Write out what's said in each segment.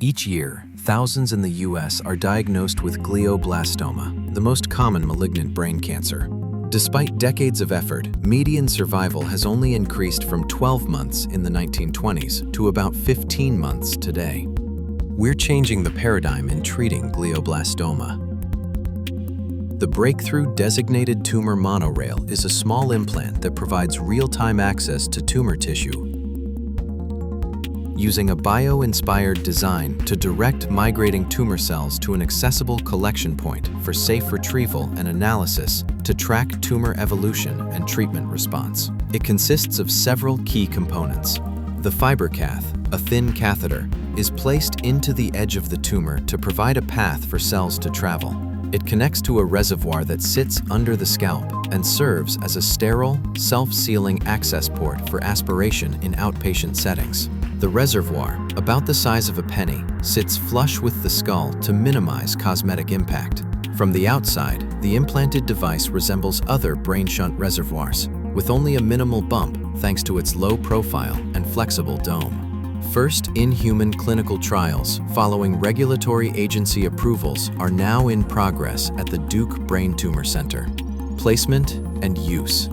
Each year, thousands in the US are diagnosed with glioblastoma, the most common malignant brain cancer. Despite decades of effort, median survival has only increased from 12 months in the 1920s to about 15 months today. We're changing the paradigm in treating glioblastoma. The breakthrough designated tumor monorail is a small implant that provides real-time access to tumor tissue, using a bio-inspired design to direct migrating tumor cells to an accessible collection point for safe retrieval and analysis to track tumor evolution and treatment response. It consists of several key components. The fiber cath, a thin catheter, is placed into the edge of the tumor to provide a path for cells to travel. It connects to a reservoir that sits under the scalp and serves as a sterile, self-sealing access port for aspiration in outpatient settings. The reservoir, about the size of a penny, sits flush with the skull to minimize cosmetic impact. From the outside, the implanted device resembles other brain shunt reservoirs, with only a minimal bump thanks to its low profile and flexible dome. First in-human clinical trials following regulatory agency approvals are now in progress at the Duke Brain Tumor Center. Placement and use.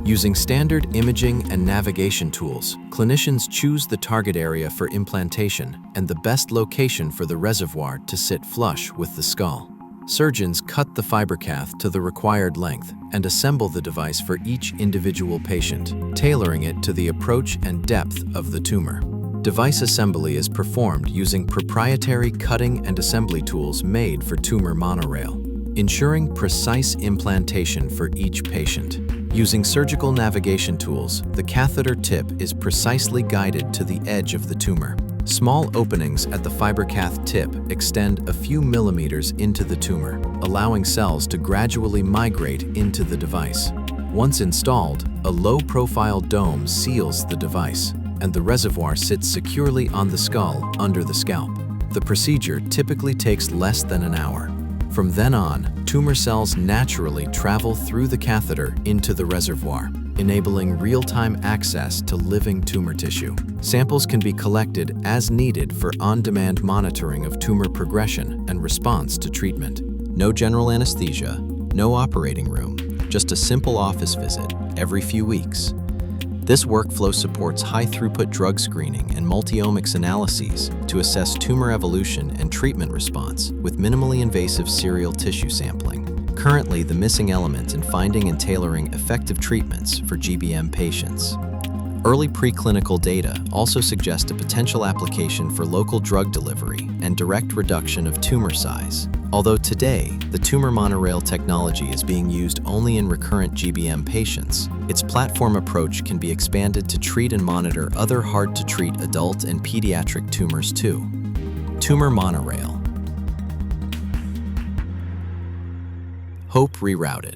Using standard imaging and navigation tools, clinicians choose the target area for implantation and the best location for the reservoir to sit flush with the skull. Surgeons cut the fiber cath to the required length and assemble the device for each individual patient, tailoring it to the approach and depth of the tumor. Device assembly is performed using proprietary cutting and assembly tools made for tumor monorail, ensuring precise implantation for each patient. Using surgical navigation tools, the catheter tip is precisely guided to the edge of the tumor. Small openings at the fiber cath tip extend a few millimeters into the tumor, allowing cells to gradually migrate into the device. Once installed, a low-profile dome seals the device, and the reservoir sits securely on the skull under the scalp. The procedure typically takes less than an hour. From then on, tumor cells naturally travel through the catheter into the reservoir, enabling real-time access to living tumor tissue. Samples can be collected as needed for on-demand monitoring of tumor progression and response to treatment. No general anesthesia, no operating room, just a simple office visit every few weeks. This workflow supports high-throughput drug screening and multi-omics analyses to assess tumor evolution and treatment response with minimally invasive serial tissue sampling. Currently, the missing element in finding and tailoring effective treatments for GBM patients. Early preclinical data also suggest a potential application for local drug delivery and direct reduction of tumor size. Although today, the tumor monorail technology is being used only in recurrent GBM patients, its platform approach can be expanded to treat and monitor other hard-to-treat adult and pediatric tumors too. Tumor monorail. Hope rerouted.